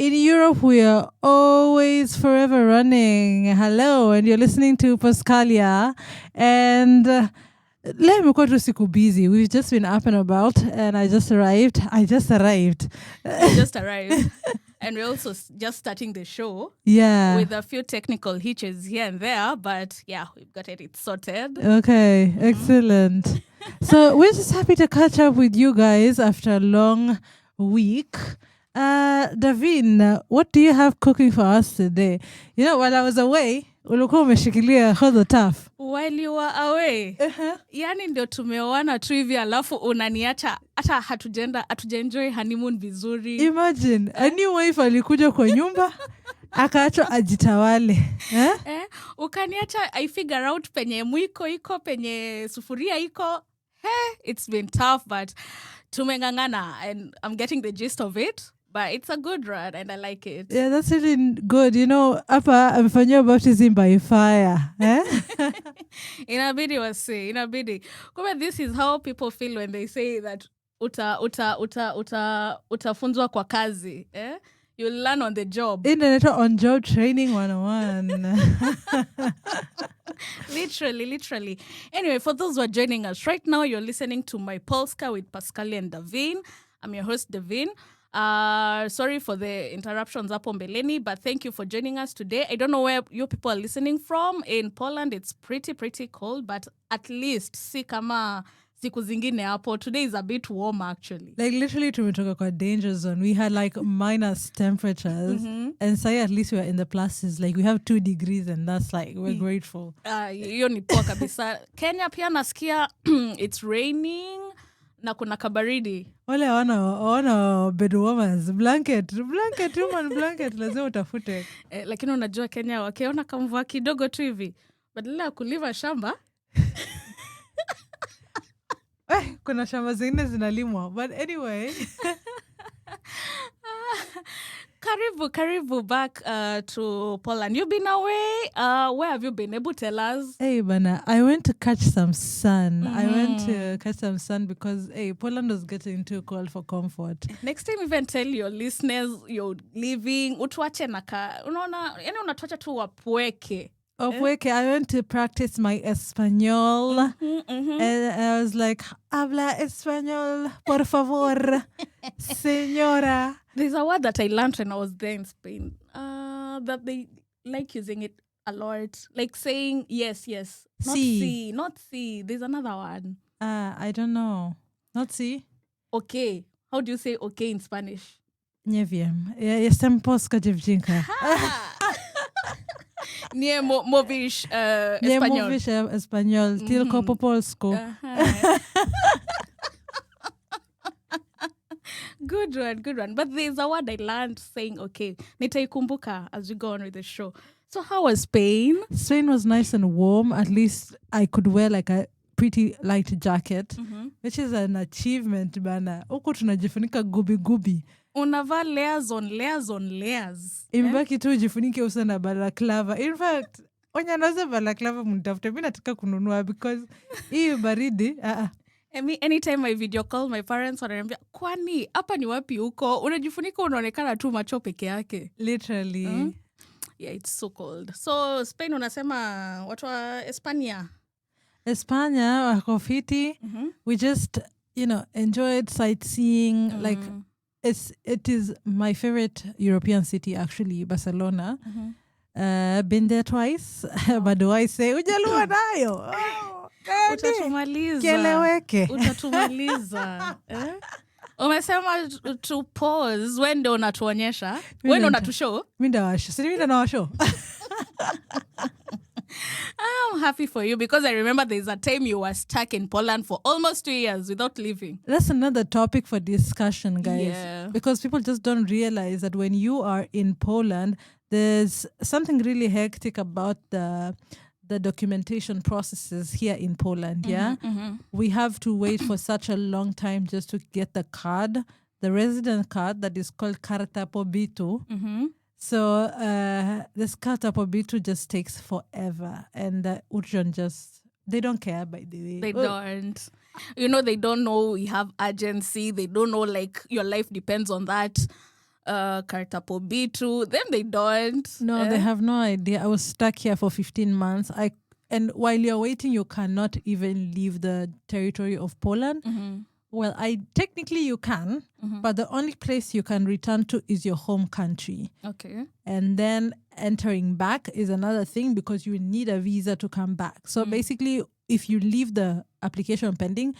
In Europe, we are always forever running. Hello, and you're listening to Pascalia. And let me go to siku busy. We've just been up and about, and I just arrived. You just arrived. And we're also just starting the show. Yeah. With a few technical hitches here and there, but yeah, we've got it sorted. Okay, excellent. So we're just happy to catch up with you guys after a long week. Davine, what do you have cooking for us today? You know, while I was away, ulikuwa umeshikilia hodho tough. While you were away, yani ndio tumeoana tu hivi alafu unaniacha hata hatujaenjoy honeymoon vizuri. Imagine, a new wife alikuja kwa nyumba, akaachwa ajitawale. Ukaniacha I figure out penye mwiko iko, penye sufuria iko. It's been tough, but tumengangana and I'm getting the gist of it. But it's a good run and I like it. Yeah, that's really good. You know, hapa amefanyia baptism by fire. Inabidi wasi, inabidi. Kumbe this is how people feel when they say that utafunzwa kwa kazi. You learn on the job. Internet on job training 101. Literally. Anyway, for those who are joining us right now, you're listening to my Polska with Pascalia&Davine. I'm your host, Davine. Sorry for the interruptions up on Beleni, but thank you for joining us today. I don't know where you people are listening from. In Poland, it's pretty cold, but at least si kama siku zingine hapo. Today is a bit warm, actually. Like literally tumetoka kwa danger zone. We had like minus temperatures, and say at least we are in the pluses. Like we have 2 degrees, and that's like we're grateful. Hiyo ni poa kabisa. Kenya pia nasikia it's raining. Na kuna kabaridi. Wale wana bedwarmers, blanket, human blanket, lazima utafute. Lakini unajua Kenya wakiona kamvua kidogo tu hivi, badala ya kulima shamba. Kuna shamba zingine zinalimwa. But anyway. Karibu back to Poland. You've been away. Where have you been? Able to tell us? Hey, Bana, I went to catch some sun. Because, Poland was getting too cold for comfort. Next time, even tell your listeners you're leaving. Utuache naka. Yani unatuacha tu wapweke. I went to practice my Espanol. And I was like, habla Espanol, por favor, señora. There's a word that I learned when I was there in Spain. That they like using it a lot. Like saying yes. Not sí. There's another one. I don't know. Not sí. Okay. How do you say okay in Spanish? Nie wiem. Jestem polska dziewczynka. Nie mówisz Espanol. Nie mówisz Espanol, tylko po polsku. Good one. But there's a word I learned saying okay. Nitaikumbuka as we go on with the show. So how was Spain? Spain was nice and warm. At least I could wear like a pretty light jacket, which is an achievement, bana. Huko tunajifunika gubi. Unavaa layers on layers. Imebaki tu jifunike uso na balaklava. In fact, naza balaklava mnitafute. Mimi nataka kununua because hii baridi. Anytime I video call my parents wananiambia kwani hapa ni wapi huko? Unajifunika unaonekana tu macho peke yake. Literally. Yeah, it's so cold. So Spain unasema watu wa Espanya wako fiti. We just, enjoyed sightseeing. Like it is my favorite European city actually, Barcelona. Been there twice. But do I say ujalua nayo? Utatumaliza. Umesema to pause when ndo unatuonyesha. When unatushow? Mimi nawashow. I'm happy for you because I remember there's a time you were stuck in Poland for almost 2 years without leaving. That's another topic for discussion, guys. Yeah. Because people just don't realize that when you are in Poland, there's something really hectic about the documentation processes here in Poland, yeah? We have to wait for such a long time just to get the card, the resident card that is called Karta Pobytu. So this Karta Pobytu just takes forever. And Urjan they don't care, by the way. They don't. They don't know we have urgency. They don't know, like, your life depends on that. Kartapobitu. Them they don't. No, they have no idea. I was stuck here for 15 months. And while you're waiting, you cannot even leave the territory of Poland. Well, technically you can, but the only place you can return to is your home country. Okay. And then entering back is another thing because you need a visa to come back. So basically, if you leave the application pending,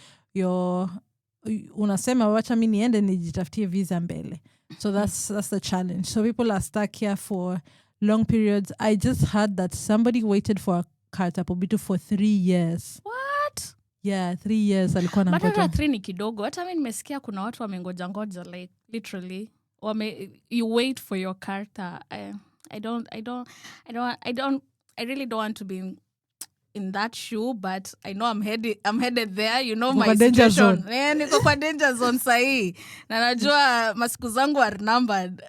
unasema wacha mimi niende nijitafutie visa mbele. So that's the challenge. So people are stuck here for long periods. I just heard that somebody waited for a Kartapobitu for 3 years. What? Yeah, 3 years alikuwa nangoja. But hata 3 ni kidogo. Hata mimi nimesikia kuna watu wamengoja like literally you wait for your karta. I really don't want to be in that shoe, but I know I'm headed there. You know my danger situation. Zone. Niko kwa danger zone sahi. Na najua masiku zangu are numbered.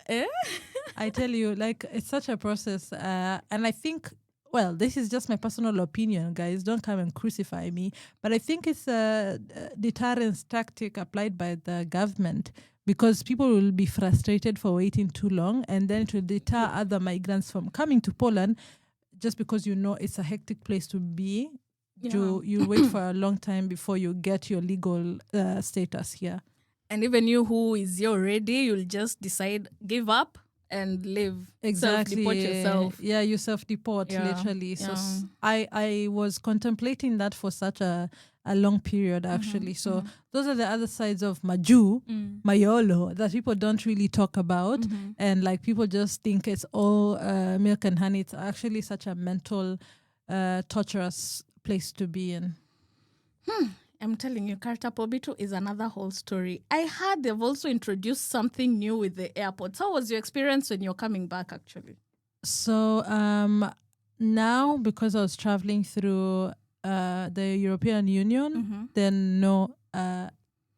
I tell you, like, it's such a process. And I think, well, this is just my personal opinion, guys. Don't come and crucify me. But I think it's a deterrence tactic applied by the government because people will be frustrated for waiting too long, and then it will deter other migrants from coming to Poland just because you know it's a hectic place to be. Yeah. You wait for a long time before you get your legal status here. And even you who is here already, you'll just decide, give up and live. Exactly. Self-deport yourself. Yeah, you self-deport, literally. So I was contemplating that for such a long period, actually. So those are the other sides of Mayolo, that people don't really talk about. And like people just think it's all milk and honey. It's actually such a mental, torturous place to be in. I'm telling you, Kartapobitu is another whole story. I heard they've also introduced something new with the airports. How was your experience when you're coming back, actually? So now, because I was traveling through the European Union, then no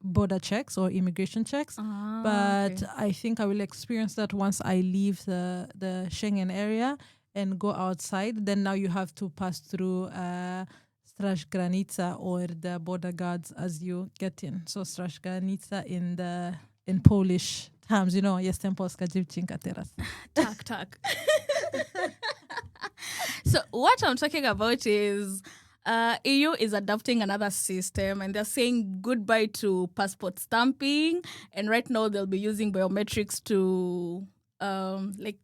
border checks or immigration checks. But okay. I think I will experience that once I leave the Schengen area and go outside. Then now you have to pass through Straż Granica or the border guards as you get in. So Straż Granica in Polish terms, you know, jestem Polska dziewczynka teraz. Tak. So what I'm talking about is EU is adopting another system and they're saying goodbye to passport stamping, and right now they'll be using biometrics to like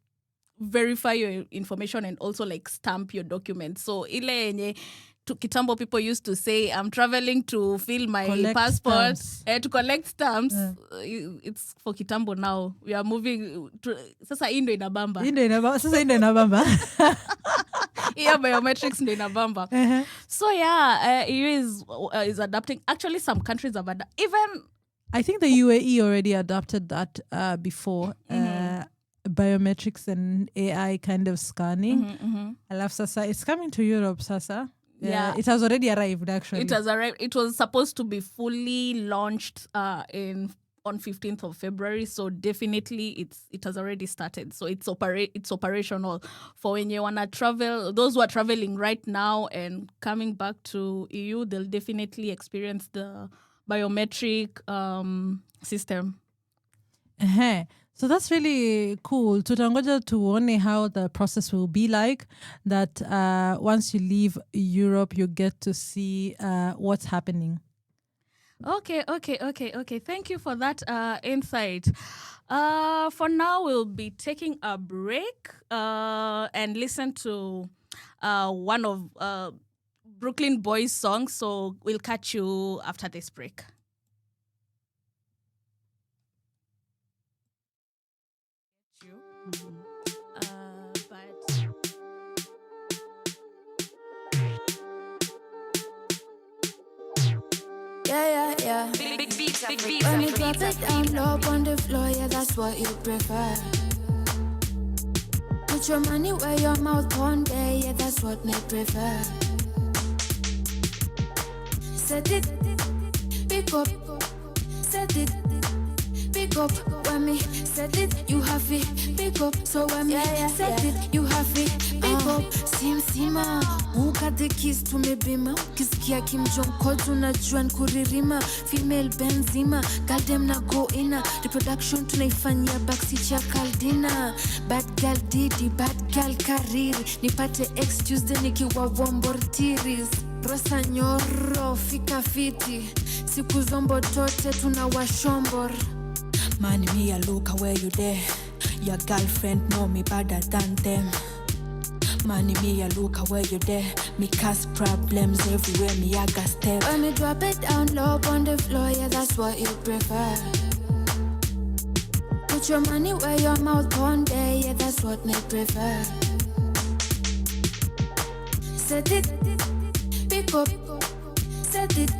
verify your information and also like stamp your documents. So ile yenye kitambo people used to say I'm traveling to fill my passport to collect stamps. It's for kitambo now. We are moving to sasa indo inabamba. Yeah, biometrics ndo inabamba. So yeah, EU is adapting. Actually, some countries have even. I think the UAE already adopted that before. Biometrics and AI kind of scanning. Alafu sasa it's coming to Europe sasa. Yeah, it has already arrived actually. It has arrived. It was supposed to be fully launched on 15th of February. So definitely it has already started. So it's operational for when you want to travel. Those who are traveling right now and coming back to EU, they'll definitely experience the biometric system. So that's really cool. Tutangoja tuone how the process will be like. That once you leave Europe, you get to see what's happening. Okay. Thank you for that insight. For now, we'll be taking a break and listen to one of Brooklyn Boys' songs. So we'll catch you after this break. Yeah. Big beats. When you drop it down low on the floor, yeah, that's what you prefer. Put your money where your mouth on there, yeah, that's what me prefer. Set it, pick up. Set it, pick up. When me set it, you have it, pick up. So when me set it, you have it, pick up. up, simsima. Who got the keys to me bima? Ukisikia Kim Jong kotu na juan kuririma. Female Benzima, goddamn na go inna. The production tunaifanyia backseat ya Kaldina. Bad girl Didi, bad girl Kariri. Nipate ex Tuesday nikiwa Wombortiris. Rosa nyoro, fika fiti. Siku zombo tote tunawashombor. Man, me a look where you there. Your girlfriend know me better than them. Man, me a look where you there. Me cause problems everywhere, me I got step. When me drop it down low on the floor, yeah, that's what you prefer. Put your money where your mouth on there, yeah, that's what me prefer. Set it, pick up, set it,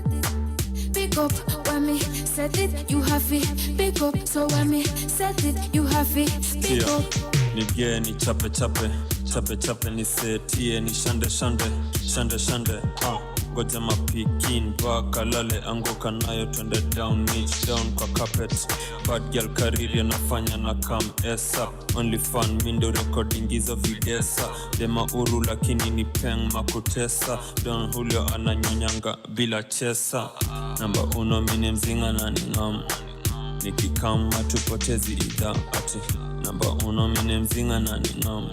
pick up. When me set it, you have it, pick up. So when me set it, you have it, pick up. Nige ni chape chape, chape chape ni setie ni shande shande, shande shande. Goja mapikin baka lale anguka nayo twende down niche down kwa carpet. Bad girl kariri anafanya na kam esa. Only fun mindo recording hizo videsa. Dema uru lakini ni peng makutesa. Don Julio ananyonyanga bila chesa. Namba uno mine mzinga na ningam. Nikikama tupotezi idha ati. Namba uno mine mzinga na ningam.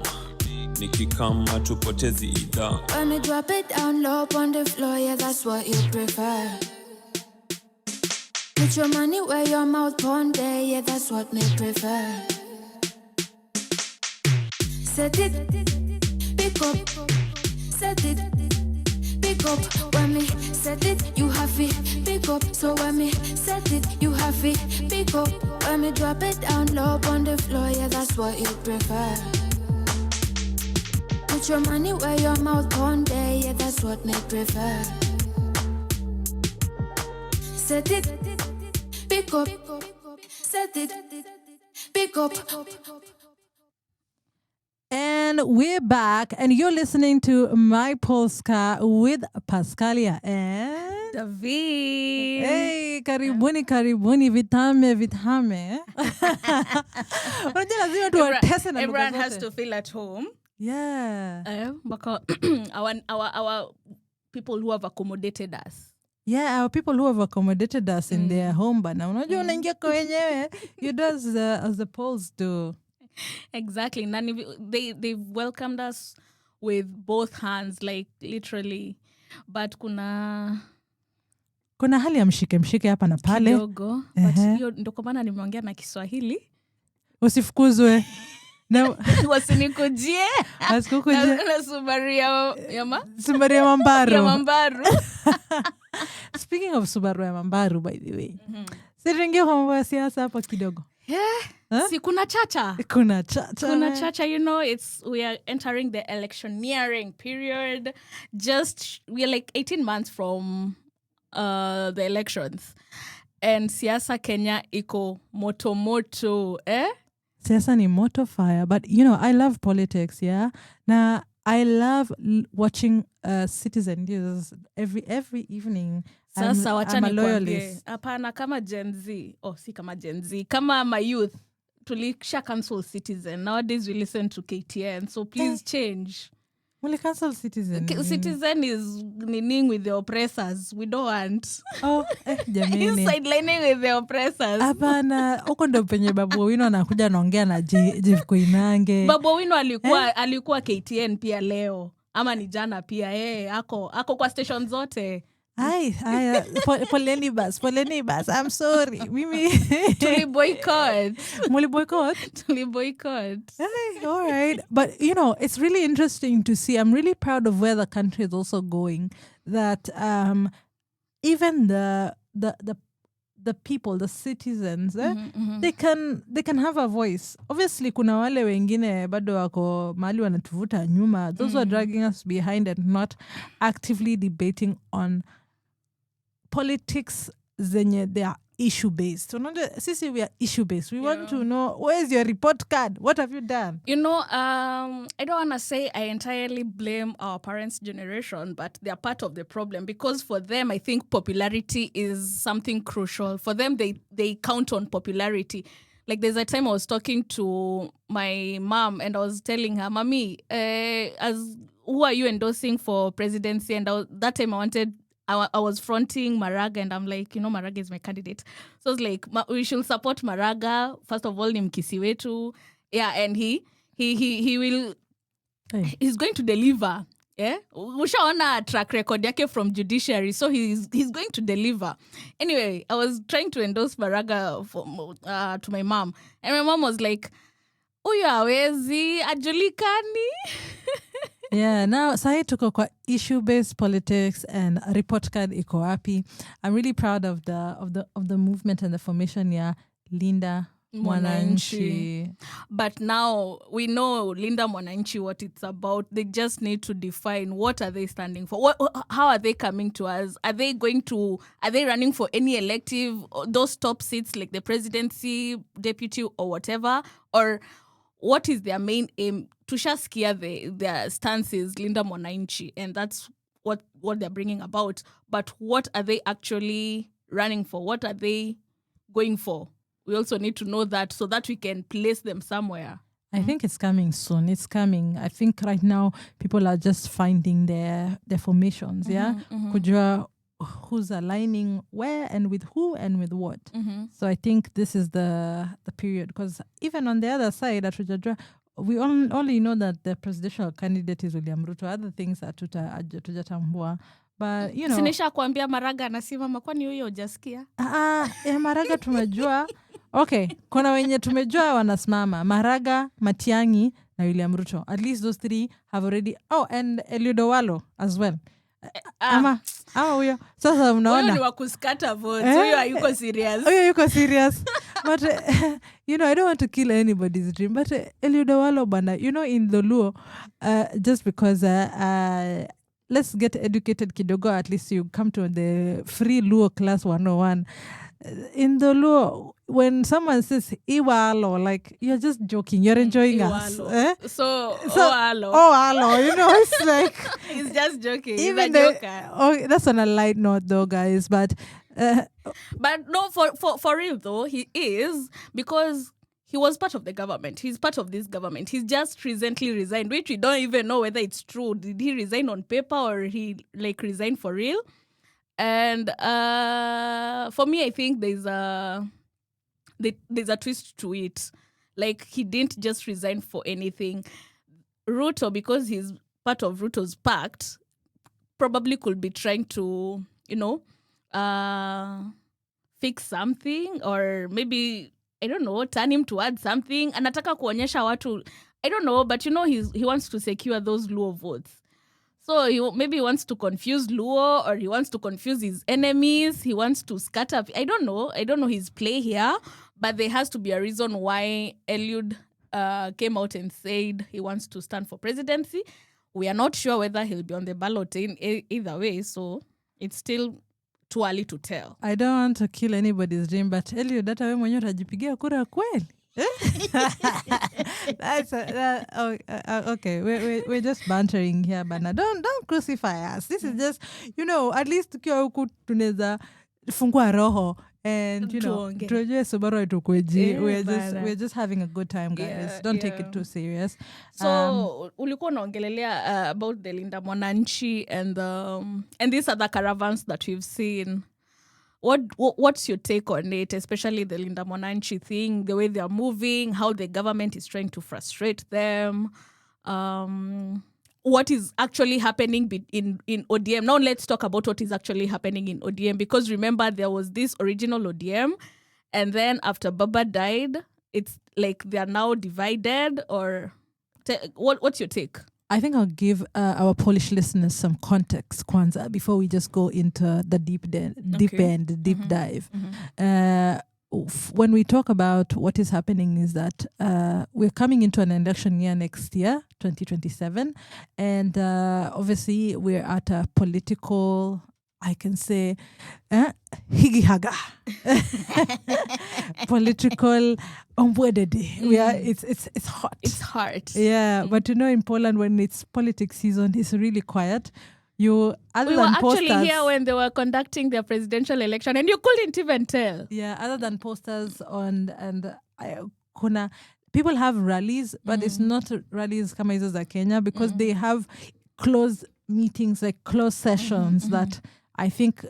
Nikikama tupotezi idha. When me drop it down low on the floor, yeah, that's what you prefer. Put your money where your mouth on there, yeah, that's what me prefer. Set it, pick up, set it, pick up. When me set it, you have it, pick up. So when me set it, you have it, pick up. When me drop it down low on the floor, yeah, that's what you prefer. Put your money where your mouth on there, yeah, that's what me prefer. Set it, pick up, set it, pick up. And we're back, and you're listening to My Polska with Pascalia and Davine. Hey, karibuni, karibuni, vitame, vitame. Unajua lazima tuwatese na lugha Everyone has zote. to feel at home. Yeah. Because our people who have accommodated us. Yeah, our people who have accommodated us in their home, but now unajua unaingia kwa wenyewe, you do as the Poles do. Exactly. Nani, they've welcomed us with both hands, like literally. But kuna hali ya mshike hapa na pale. Kidogo. But hiyo ndo kwa maana nimeongea na Kiswahili. Usifukuzwe. Na wasinikujie. Asikukujie. Na Subaru ya Subaru ya Mambaru. Ya Mambaru. Speaking of Subaru ya Mambaru, by the way. Siringia kwa mambo ya siasa hapa kidogo. Yeah. Si kuna chacha. Kuna chacha. Kuna chacha, you know, we are entering the electioneering period. We are like 18 months from the elections. And siasa Kenya iko moto, Siasa ni moto fire, but you know, I love politics, yeah. Now, I love watching Citizen News every evening. Sasa I'm a loyalist. Hapana kama Gen Z. Oh, si kama Gen Z. Kama my youth, tulisha cancel Citizen. Nowadays we listen to KTN. So please change. Will you cancel Citizen? Citizen is ninning with the oppressors. We don't want. Oh, jamani. He's sidelining with the oppressors. Hapana, huko ndo penye Babu Owino anakuja anaongea na Jeff Koinange. Babu Owino alikuwa KTN pia leo. Ama ni jana pia. Ako kwa station zote. Ay, poleni bus. I'm sorry. Mimi Tuli boycott. Hey, all right. But you know, it's really interesting to see. I'm really proud of where the country is also going. That even the people, the citizens, they can have a voice. Obviously, kuna wale wengine bado wako mahali wanatuvuta nyuma. Those who are dragging us behind and not actively debating on politics zenye they are issue-based. So sisi we are issue-based. We want to know, where's your report card? What have you done? You know, I don't want to say I entirely blame our parents' generation, but they are part of the problem because for them, I think popularity is something crucial. For them, they count on popularity. like there's a time I was talking to my mom and I was telling her, Mommy, who are you endorsing for presidency? And that time I was fronting Maraga, and I'm like, Maraga is my candidate. So I was like, we should support Maraga. First of all, ni mkisi wetu. Yeah, and he will, he's going to deliver. Yeah, ushaona track record yake from judiciary, so he's going to deliver. Anyway, I was trying to endorse Maraga to my mom, and my mom was like, "Huyu hawezi, ajulikani." Yeah, now sahi tuko kwa issue-based politics and report card iko wapi. I'm really proud of the movement and the formation ya Linda Mwananchi. But now we know Linda Mwananchi, what it's about. They just need to define what are they standing for. How are they coming to us? Are they running for any elective, those top seats like the presidency, deputy or whatever? Or what is their main aim? Tushaskia their stance is Linda Mwananchi, and that's what they're bringing about. But what are they actually running for? What are they going for? We also need to know that so that we can place them somewhere. I think it's coming soon. It's coming. I think right now people are just finding their formations. Yeah, kujua who's aligning where and with who and with what. So I think this is the period, because even on the other side, we only know that the presidential candidate is William Ruto. Other things are tujatambua. But sinisha kuambia Maraga anasimama, kwani huyo hujasikia? Maraga tumejua. Okay, kuna wenye tumejua wanasimama: Maraga, Matiang'i na William Ruto. At least those three have already. Oh, and Eliud Owalo as well. Ama huyo sasa unaona huyo ni wa kuskata votes. Huyo hayuko serious. Huyo yuko serious. But I don't want to kill anybody's dream, but Eliud Owalo bana, in the Luo, just because let's get educated kidogo, at least you come to the free Luo class 101. In the Luo, when someone says Iwalo, like, you're just joking, you're enjoying us. So Alo, it's like he's just joking. He's a joker. That's on a light note though, guys, but no, for real though, he is, because he was part of the government. He's part of this government. He's just recently resigned, which we don't even know whether it's true. Did he resign on paper or he resigned for real? And for me, I think there's a twist to it. Like, he didn't just resign for anything. Ruto, because he's part of Ruto's pact, probably could be trying to, fix something, or maybe, I don't know, turn him towards something. Anataka kuonyesha watu, I don't know, but he wants to secure those Luo votes. So maybe he wants to confuse Luo, or he wants to confuse his enemies. He wants to scatter. I don't know his play here, but there has to be a reason why Eliud came out and said he wants to stand for presidency. We are not sure whether he'll be on the ballot in either way, so it's still too early to tell. I don't want to kill anybody's dream, but Eliud, data wewe mwenyewe utajipigia kura kweli? Okay, we're just bantering here, but don't crucify us. This is just, at least tukiwa huku tunaweza fungua roho, and tujue Subaru itukweji. We're just having a good time, guys. Yeah, don't take it too serious. So ulikuwa unaongelelea about the Linda Mwananchi and these other caravans that we've seen. What's your take on it, especially the Linda Mwananchi thing, the way they're moving, how the government is trying to frustrate them, what is actually happening in ODM? Now let's talk about what is actually happening in ODM, because remember, there was this original ODM, and then after Baba died, it's like they are now divided. Or what's your take? I think I'll give our Polish listeners some context, Kwanzaa, before we just go into the deep dive. When we talk about what is happening is that we're coming into an election year next year, 2027. And obviously we're at a political, I can say, higi-haga. Political ombwedede. It's hot. It's hard. Yeah, but in Poland, when it's politics season, it's really quiet. We were actually here when they were conducting their presidential election, and you couldn't even tell. Yeah, other than posters and people have rallies, but it's not rallies kama hizo za Kenya because they have closed meetings, like closed sessions that I think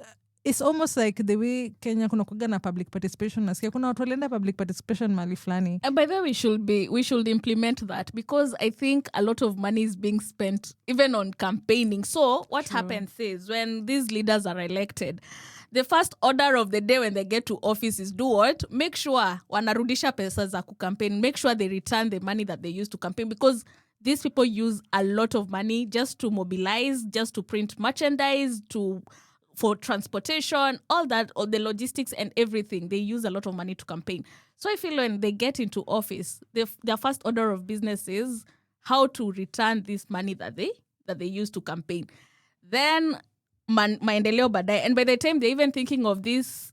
it's almost like the way Kenya kuna kuga na public participation, nasikia kuna watu walienda public participation mali flani. And by the way, we should implement that because I think a lot of money is being spent even on campaigning. So what happens is when these leaders are elected, the first order of the day when they get to office is do what? Make sure wanarudisha pesa za kucampaign. Make sure they return the money that they used to campaign because these people use a lot of money just to mobilize, just to print merchandise, for transportation, all that, all the logistics and everything. They use a lot of money to campaign. So I feel when they get into office, their first order of business is how to return this money that they used to campaign. Then maendeleo baadaye. And by the time they're even thinking of this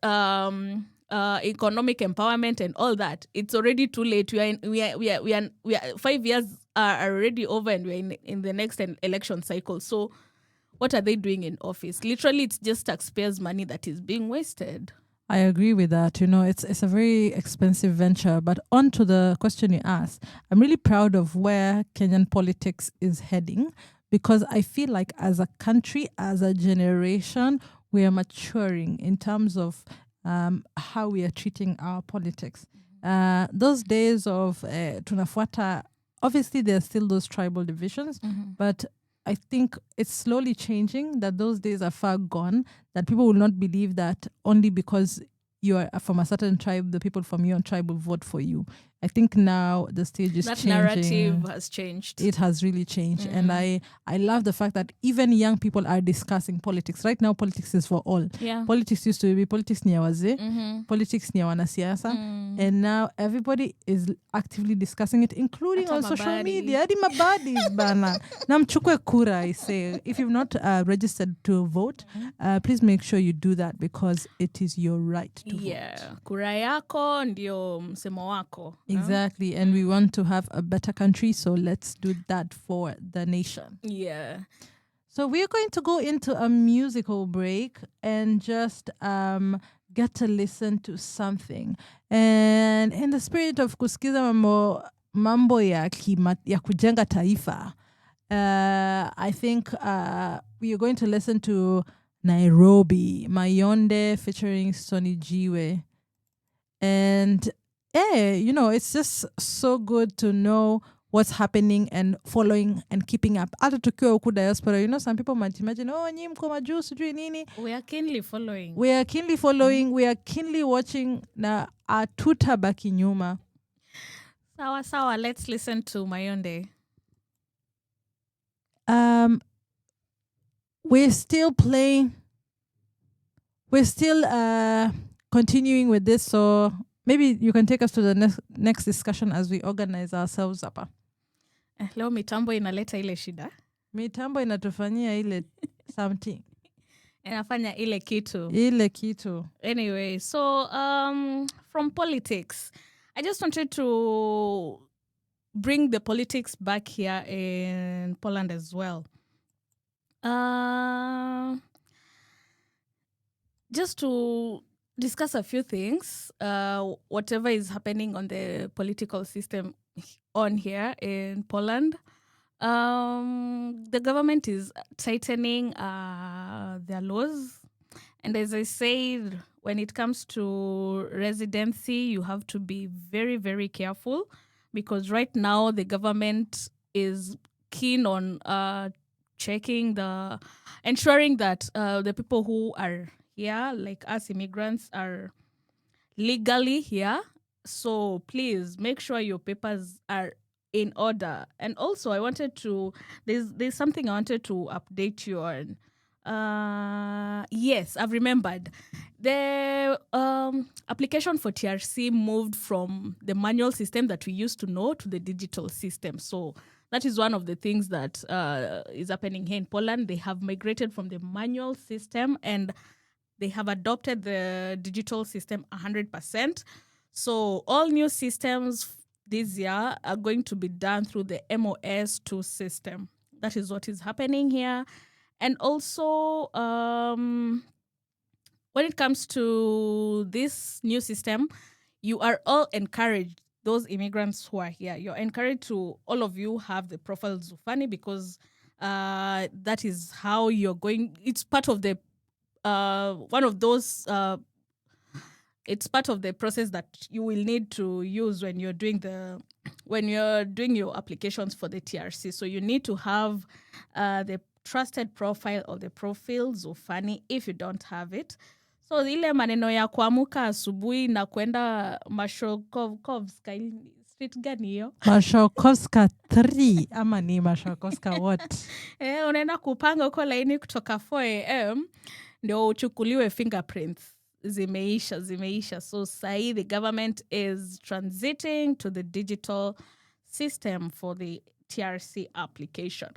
economic empowerment and all that, it's already too late. We are 5 years are already over and we're in the next election cycle. So what are they doing in office? Literally, it's just taxpayers' money that is being wasted. I agree with that. It's a very expensive venture. But on to the question you asked, I'm really proud of where Kenyan politics is heading because I feel like as a country, as a generation, we are maturing in terms of how we are treating our politics. Those days of tunafuata, obviously there are still those tribal divisions, but I think it's slowly changing, that those days are far gone, that people will not believe that only because you are from a certain tribe, the people from your tribe will vote for you. I think now the stage is changing. That narrative has changed. It has really changed. And I love the fact that even young people are discussing politics. Right now, politics is for all. Yeah. Politics used to be politics ni ya wazee, politics ni ya wanasiasa. And now everybody is actively discussing it, including on social media. Hadi mabadis bana. Na mchukue kura, I say. If you've not registered to vote, please make sure you do that because it is your right to vote. Yeah. Kura yako ndio msemo wako. Exactly. And we want to have a better country, so let's do that for the nation. Yeah. So we're going to go into a musical break and just get to listen to something. And in the spirit of kusikiza mambo ya kujenga taifa, I think we are going to listen to Nairobi, Mayonde featuring Sonny Jiwe. And it's just so good to know what's happening and following and keeping up. Hata tukiwa huku diaspora, some people might imagine, nyi mko majuu sijui nini. We are keenly following. We are keenly watching na hatutabaki nyuma. Sawa, let's listen to Mayonde. We're still playing. We're still continuing with this, so maybe you can take us to the next discussion as we organize ourselves hapa. Leo mitambo inaleta ile shida. Mitambo inatufanyia ile something. Inafanya ile kitu. Ile kitu. Anyway, so from politics, I just wanted to bring the politics back here in Poland as well. Just to discuss a few things, whatever is happening on the political system on here in Poland. The government is tightening their laws. And as I said, when it comes to residency, you have to be very, very careful because right now the government is keen on ensuring that the people who are here, like us immigrants, are legally here. So please make sure your papers are in order. And also there's something I wanted to update you on. Yes, I've remembered. The application for TRC moved from the manual system that we used to know to the digital system. So that is one of the things that is happening here in Poland. They have migrated from the manual system and they have adopted the digital system 100%. So all new systems this year are going to be done through the MOS2 system. That is what is happening here. And also, when it comes to this new system, you are all encouraged those immigrants who are here, you're encouraged to, all of you have the profile Zufani, because that is how you're going. It's part of the one of those. It's part of the process that you will need to use when you're doing your applications for the TRC. So you need to have the trusted profile or the profile Zufani if you don't have it. So ile maneno ya kuamuka asubuhi na kwenda Mashokovska, street gani hiyo? Mashokovska 3 ama ni Mashokovska what? Unaenda kupanga uko laini kutoka 4 am ndio uchukuliwe fingerprints. Zimeisha. So sahi the government is transiting to the digital system for the TRC application.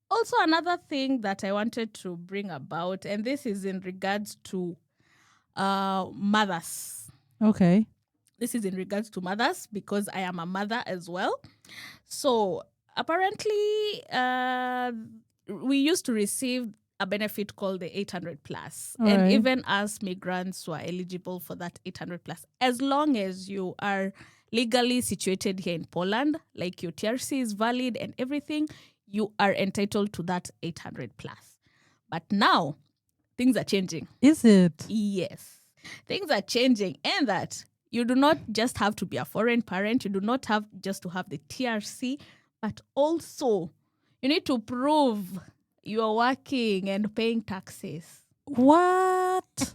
Also, another thing that I wanted to bring about, and this is in regards to mothers. Okay. This is in regards to mothers because I am a mother as well. So apparently, we used to receive a benefit called the 800 plus. All and right. even as migrants were eligible for that 800 plus, as long as you are legally situated here in Poland, like your TRC is valid and everything, you are entitled to that 800 plus. But now, things are changing. Is it? Yes. Things are changing, and that you do not just have to be a foreign parent. You do not have just to have the TRC, but also you need to prove you are working and paying taxes. What?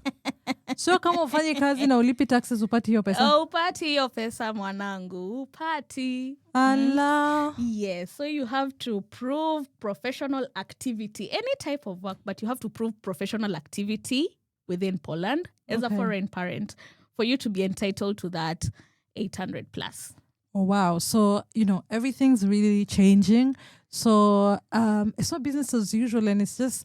So kama ufanye kazi na ulipi taxes upati hiyo pesa? Upati hiyo pesa mwanangu. Upati. Allah. Yes. So you have to prove professional activity. Any type of work, but you have to prove professional activity within Poland as a foreign parent for you to be entitled to that 800 plus. Oh, wow. So, everything's really changing. So it's not business as usual, and it's just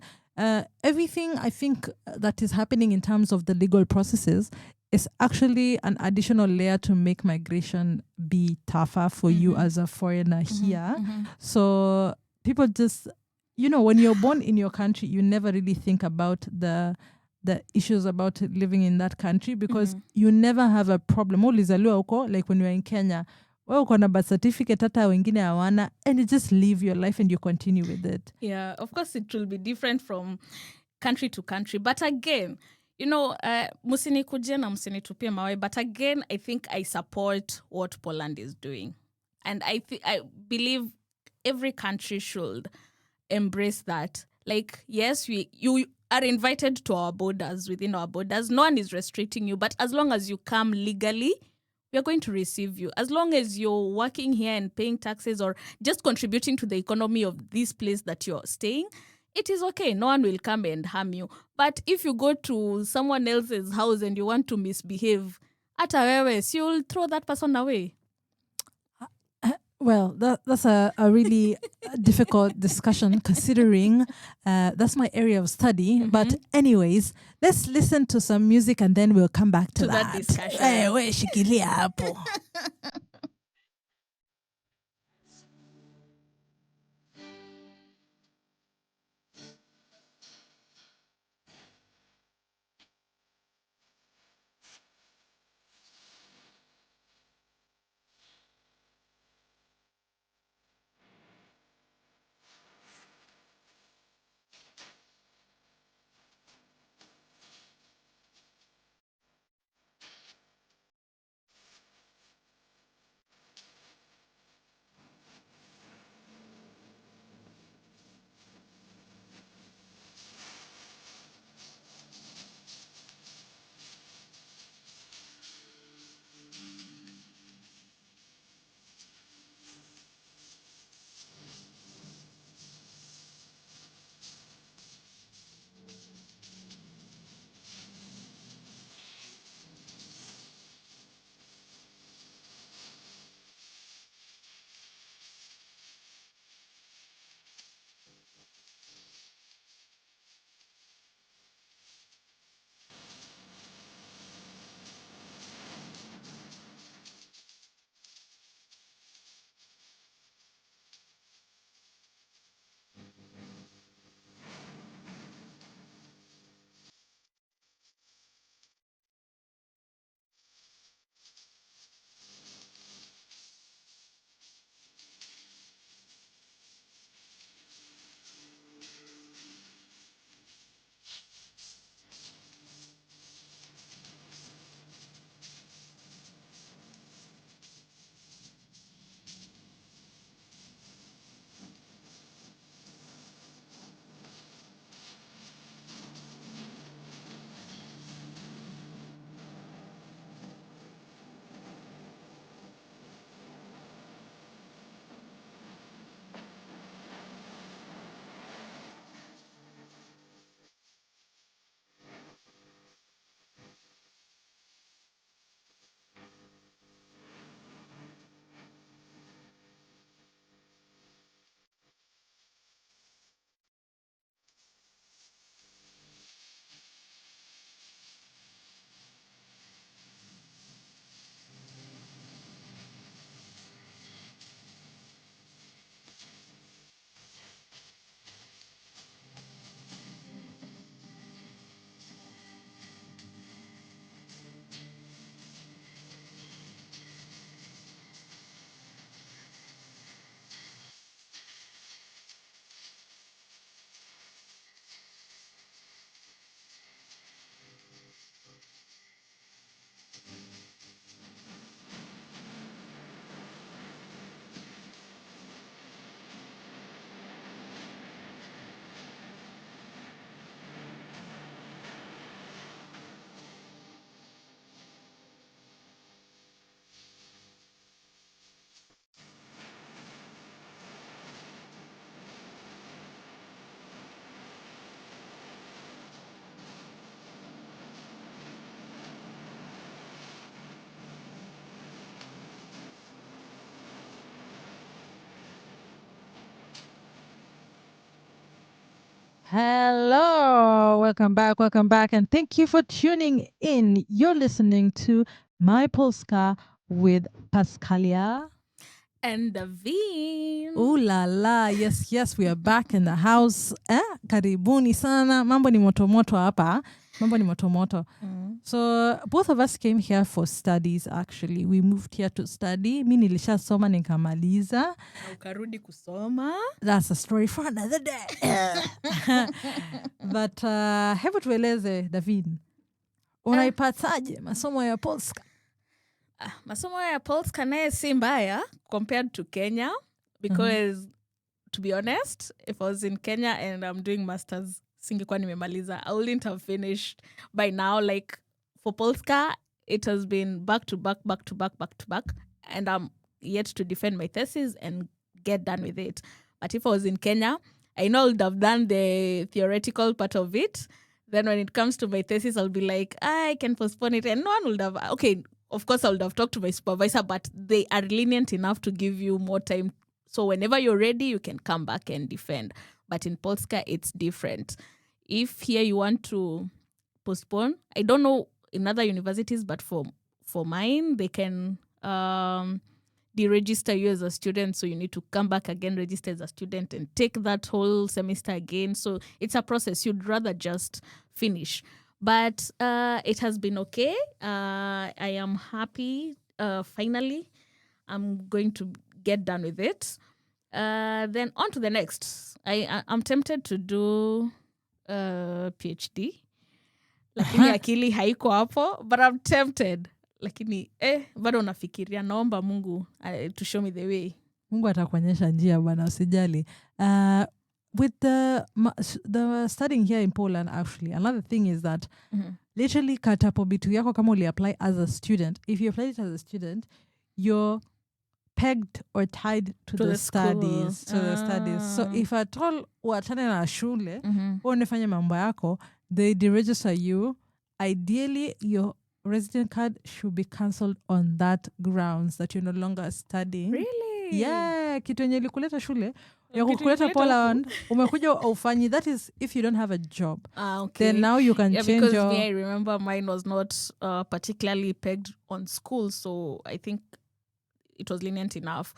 everything I think that is happening in terms of the legal processes is actually an additional layer to make migration be tougher for you as a foreigner here. So people just, when you're born in your country, you never really think about the issues about living in that country because you never have a problem. Like when you're in Kenya, uko na birth certificate hata wengine hawana, and you just live your life and you continue with it. Yeah, of course it will be different from country to country. But again, musinikuje na musinitupie mawe. But again, I think I support what Poland is doing. And I believe every country should embrace that. Like, yes, you are invited to our borders, within our borders. No one is restricting you. But as long as you come legally, we are going to receive you. As long as you're working here and paying taxes or just contributing to the economy of this place that you're staying, it is okay. No one will come and harm you. But if you go to someone else's house and you want to misbehave, ata wewe, you'll throw that person away. Well, that's a really difficult discussion considering that's my area of study. But anyways, let's listen to some music and then we'll come back to that discussion. We shikilia hapo. Hello, welcome back, and thank you for tuning in. You're listening to My Polska with Pascalia and Davine. Ooh la la, yes, we are back in the house. Karibuni sana. Mambo ni moto hapa. So both of us came here for studies actually. We moved here to study. Mi nilishasoma nikamaliza. Ukarudi kusoma. That's a story for another day. But hebu tueleze Davine. Unaipataje masomo ya Polska? Masomo ya Polska naye si mbaya compared to Kenya because to be honest, if I was in Kenya and I'm doing masters singekuwa nimemaliza, I wouldn't have finished by now. Like for Polska, it has been back to back, and I'm yet to defend my thesis and get done with it. But if I was in Kenya, I know I would have done the theoretical part of it. Then when it comes to my thesis, I'll be like, I can postpone it, and no one would have. Okay, of course, I would have talked to my supervisor, but they are lenient enough to give you more time. So whenever you're ready, you can come back and defend. But in Polska, it's different. If here you want to postpone, I don't know in other universities, but for mine, they can deregister you as a student. So you need to come back again, register as a student, and take that whole semester again. So it's a process. You'd rather just finish. But it has been okay. I am happy. Finally, I'm going to get done with it. Then on to the next. I'm tempted to do PhD. Lakini akili haiko hapo, but I'm tempted. Lakini bado nafikiria, naomba Mungu to show me the way. Mungu atakuonyesha njia bwana, usijali. With the studying here in Poland, actually, another thing is that literally katapobitu yako kama uli apply as a student. If you apply it as a student, you're pegged or tied to the studies. So if at all uachane na shule, unafanya mambo yako, they deregister you. Ideally, your resident card should be cancelled on that grounds that you're no longer studying. Really? Yeah, kitu yenye likuleta shule, ya kukuleta Poland, umekuja ufanyi. That is if you don't have a job. Okay. Then now you can change because your... I remember mine was not particularly pegged on school, so I think it was lenient enough.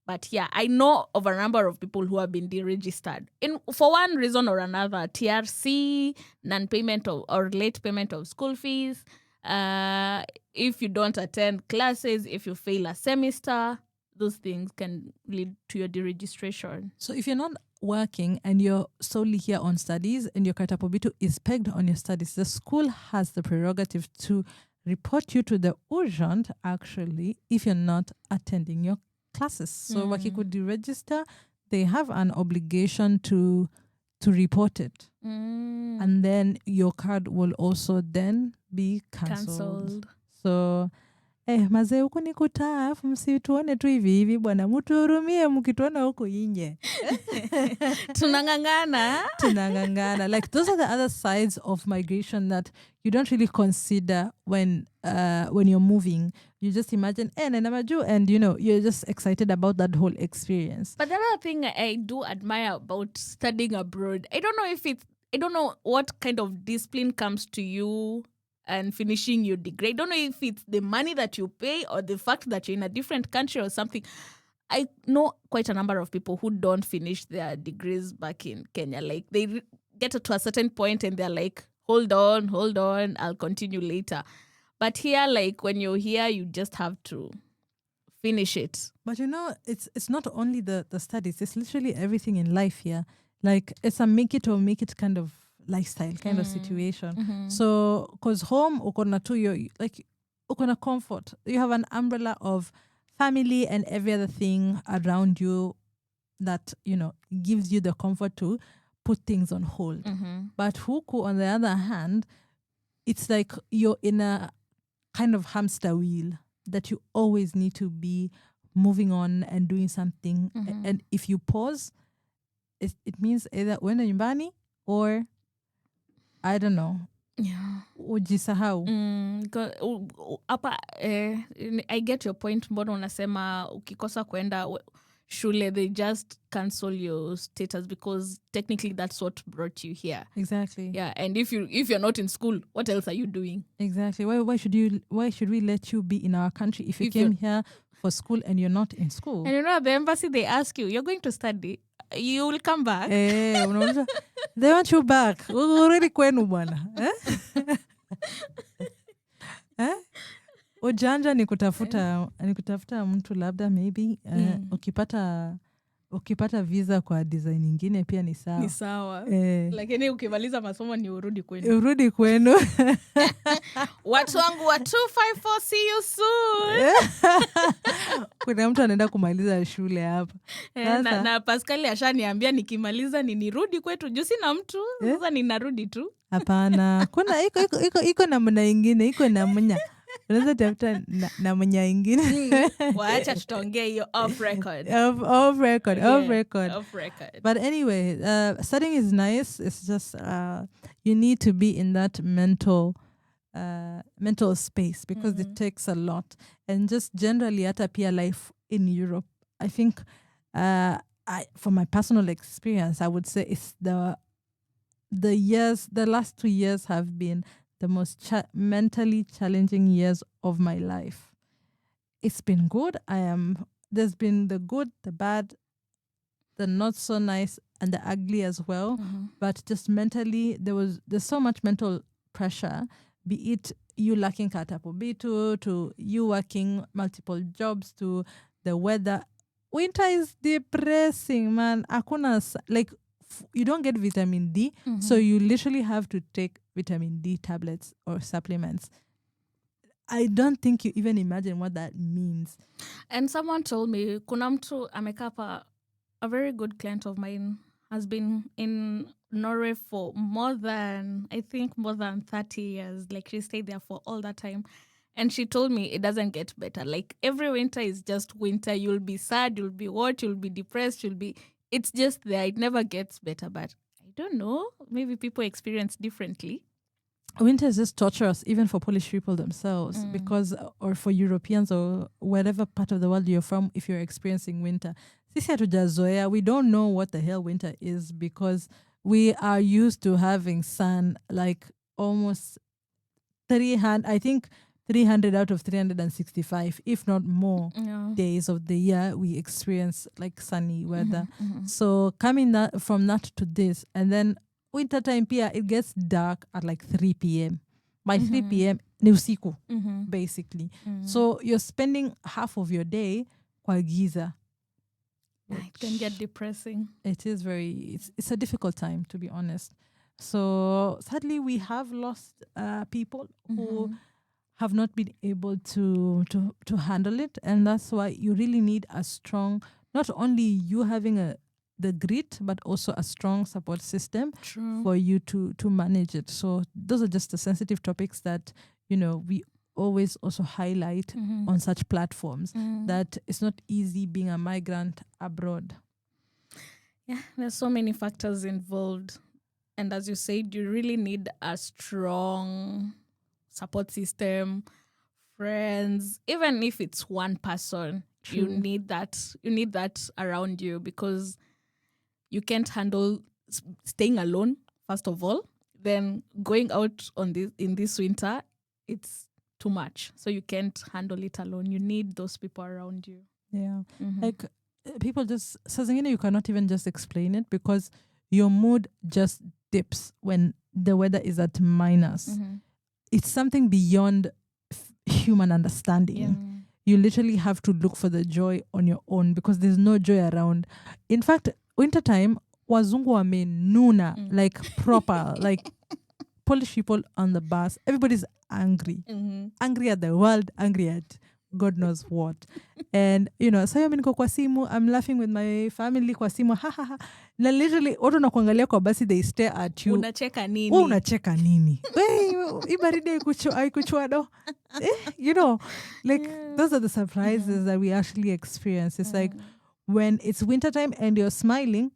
But yeah, I know of a number of people who have been deregistered for one reason or another. TRC, non-payment or late payment of school fees. If you don't attend classes, if you fail a semester, those things can lead to your deregistration. So if you're not working and you're solely here on studies and your katapobitu is pegged on your studies, the school has the prerogative to report you to the urgent, actually, if you're not attending your classes. So wakikude deregister, they have an obligation to report it. And then your card will also then be cancelled. So mazee huku ni kutafu, msituone tu hivi bwana, mutuhurumie mkituona huku inye. Tunangangana. Like those are the other sides of migration that you don't really consider when you're moving. You just imagine and you're just excited about that whole experience. But the other thing I do admire about studying abroad, I don't know what kind of discipline comes to you and finishing your degree. I don't know if it's the money that you pay or the fact that you're in a different country or something. I know quite a number of people who don't finish their degrees back in Kenya. Like they get to a certain point and they're like, hold on, I'll continue later. But here, like when you're here, you just have to finish it. But it's not only the studies, it's literally everything in life here. Like it's a make it or make it kind of lifestyle kind of situation. So because home ukona tu you like ukona comfort, you have an umbrella of family and every other thing around you that gives you the comfort to put things on hold. But huku, on the other hand, it's like you're in a kind of hamster wheel that you always need to be moving on and doing something. And if you pause, it means either uende nyumbani or I don't know. Yeah. Ujisahau. I get your point. Mbona unasema ukikosa kwenda shule, they just cancel your status because technically that's what brought you here. Exactly. Yeah, and if you're not in school, what else are you doing? Exactly. Why should we let you be in our country if you came here for school and you're not in school? And at the embassy they ask you, you're going to study, you will come back. They want you back. Already kwenu bwana. Ujanja ni kutafuta mtu labda maybe ukipata visa kwa design nyingine pia ni sawa. Ni sawa. Lakini ukimaliza masomo ni urudi kwenu. Watu wangu wa 254, see you soon. Kuna mtu anaenda kumaliza shule hapa. Na Pascalia ashaniambia nikimaliza nirudi kwetu. Juu sina mtu, sasa ninarudi tu. Hapana. Kuna iko namna nyingine, iko namna. Unaweza tafuta namna nyingine. Waacha tutaongea hiyo off record. Off record. But anyway, studying is nice. It's just you need to be in that mental space because it takes a lot. And just generally hata pia life in Europe, I think from my personal experience, I would say it's the last 2 years have been the most mentally challenging years of my life. It's been good. There's been the good, the bad, the not so nice, and the ugly as well. But just mentally, there's so much mental pressure, be it you lacking katapobitu, to you working multiple jobs, to the weather. Winter is depressing, man. You don't get vitamin D, so you literally have to take vitamin D tablets or supplements. I don't think you even imagine what that means. And someone told me, kuna mtu amekapa, a very good client of mine has been in Norway for more than 30 years. Like she stayed there for all that time. And she told me it doesn't get better. Like every winter is just winter. You'll be sad, you'll be you'll be depressed, it's just there. It never gets better. But I don't know. Maybe people experience differently. Winter is just torturous, even for Polish people themselves, because, or for Europeans or whatever part of the world you're from, if you're experiencing winter. Sisi hatujazoea, we don't know what the hell winter is because we are used to having sun like almost 300 out of 365, if not more, days of the year we experience like sunny weather. So coming from that to this, and then winter time pia, it gets dark at like 3 p.m. By 3 p.m, ni usiku, basically. So you're spending half of your day kwa giza. It can get depressing. It is it's a difficult time, to be honest. So sadly, we have lost people who have not been able to handle it, and that's why you really need a strong, not only you having the grit, but also a strong support system for you to manage it. So those are just the sensitive topics that we always also highlight on such platforms, that it's not easy being a migrant abroad. Yeah, there's so many factors involved, and as you said, you really need a strong support system, friends. Even if it's one person, you need that around you, because you can't handle staying alone, first of all. Then going out in this winter, it's too much. So you can't handle it alone. You need those people around you. Yeah. Like people just, you cannot even just explain it, because your mood just dips when the weather is at minus. It's something beyond human understanding. Yeah. You literally have to look for the joy on your own, because there's no joy around. In fact, wintertime, wazungu wamenuna, like proper, like Polish people on the bus, everybody's angry. Angry at the world, angry at God knows what. And, so niko kwa simu, I'm laughing with my family kwa simu, ha ha ha. Na literally, watu nakuangalia kwa basi, they stare at you. Unacheka nini? Unacheka nini? Ibaridi haikuchua do. Those are the surprises that we actually experience. It's like, when it's wintertime and you're smiling,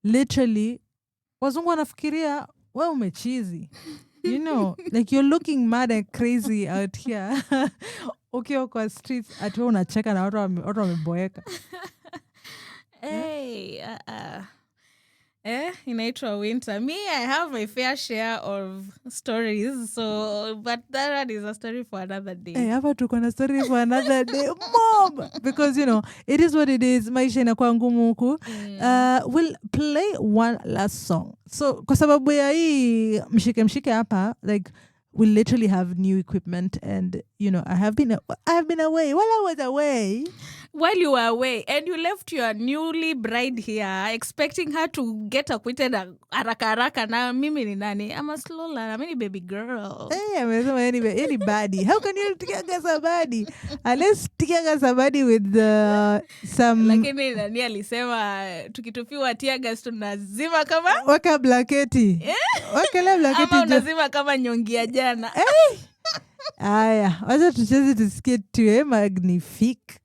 literally, wazungu wanafikiria, wewe umechizi. Like you're looking mad and crazy out here. Ukiwa kwa streets, atu unacheka na watu wameboeka. Hey, inaitwa winter. Me, I have my fair share of stories, so but that one is a story for another day. Hey, hapa tuko na story for another day, mom, because it is what it is. Maisha inakuwa ngumu huku. We'll play one last song. So kwa sababu ya hii mshike hapa, like we literally have new equipment, and I have been away. While I was away, while you were away, and you left your newly bride here, expecting her to get acquitted haraka. Na mimi ni nani? I'm a slow learner. I'm a baby girl. Hey, amesema any body. How can you tikianga somebody? Unless tikianga somebody with some. Lakini nani alisema tukitupiwa tiagas tunazima kama waka blanketi. Wakala blanketi. Ama unazima kama nyongi ya jana. Hey. Aya, wacha tucheze tusikie tuwe magnifique.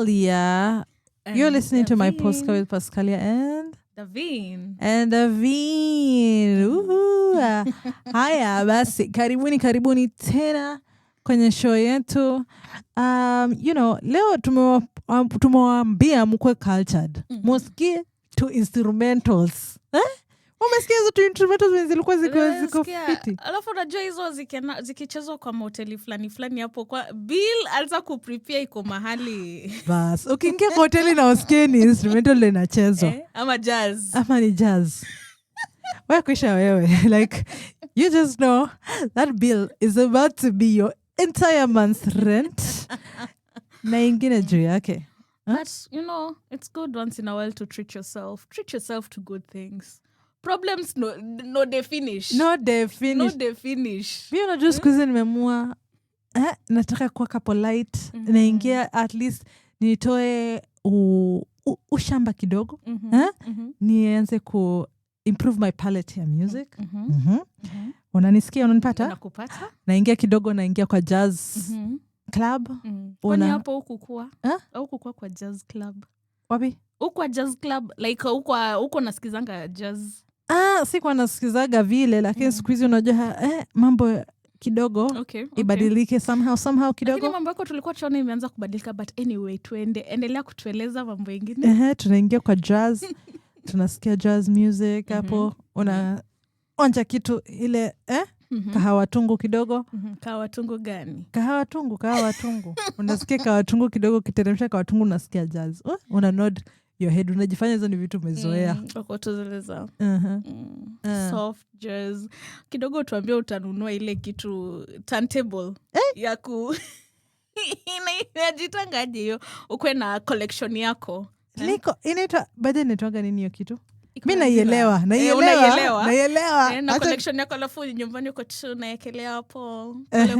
Pascalia. You're listening to my Polska with Pascalia&Davine. Haya basi, karibuni tena kwenye show yetu. Leo tumewaambia mkwe cultured. Musikie to instrumentals. Umesikia hizo tu instrumentals zilikuwa ziko fiti. Alafu unajua hizo zikichezwa kwa hoteli fulani hapo kwa bill aliza kuprepare iko mahali. Bas, ukiingia kwa hoteli na usikie ni instrumental inachezwa. Ama jazz. Ama ni jazz. Wewe kisha wewe. Like, you just know that bill is about to be your entire month's rent. Na ingine juu yake. But, it's good once in a while to treat yourself. Treat yourself to good things. Problems no they finish. Mimi unajua siku hizi nimemua nataka kuwa polite. Naingia at least nitoe ushamba kidogo. Nianze ku improve my palette ya music. Unanisikia, unanipata? Nakupata. Naingia kidogo, naingia kwa jazz club. Kwani hapo ukukua? Au kukua kwa jazz club? Wapi? Ukwa jazz club, like uko nasikizanga jazz. Sikuwa nasikizaga vile, lakini siku hizi unajua mambo kidogo ibadilike somehow kidogo. Lakini mambo yako tulikuwa tunaona imeanza kubadilika, but anyway endelea kutueleza mambo mengine. Tunaingia kwa jazz. Tunasikia jazz music hapo. Onja kitu ile kahawa tungu kidogo. Kahawa tungu gani? Kahawa tungu. Unasikia kahawa tungu kidogo, kiteremsha kahawa tungu, unasikia jazz. Una nod your head, unajifanya hizo ni vitu umezoea. Wako tuzeleza. Soft jazz. Kidogo tuambie utanunua ile kitu turntable ya ku inajitangaje hiyo ukwe na collection yako. Inaitwa baada nitoaga nini hiyo kitu? Mimi naielewa. Na collection yako alafu nyumbani uko tu naekelea hapo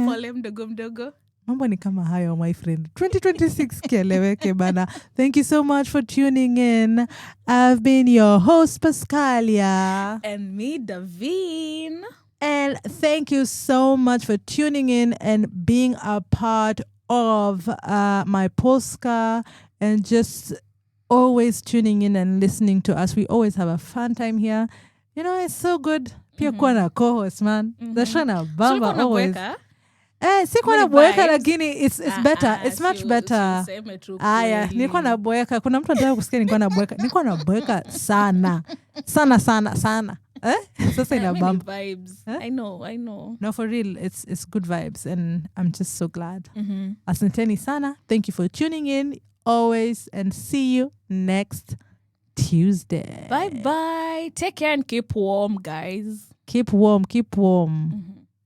pole mdogo. Mambo ni kama hayo, my friend. 2026 kieleweke bana. Thank you so much for tuning in. I've been your host Pascalia. And me, Davine. And thank you so much for tuning in and being a part of my Polska and just always tuning in and listening to us. We always have a fun time here. You know, it's so good. Pia kuwa na co-host, man. Dashana bamba always. Sikuwa na boeka lakini it's better. It's much better. Yeah. Nilikuwa na boeka. Kuna mtu anataka kusikia nilikuwa na boeka. Nilikuwa na boeka sana. Sana. Sasa ina bamba. Vibes. I know. No, for real, it's good vibes and I'm just so glad. Asanteni sana. Thank you for tuning in always and see you next Tuesday. Bye. Take care and keep warm, guys. Keep warm.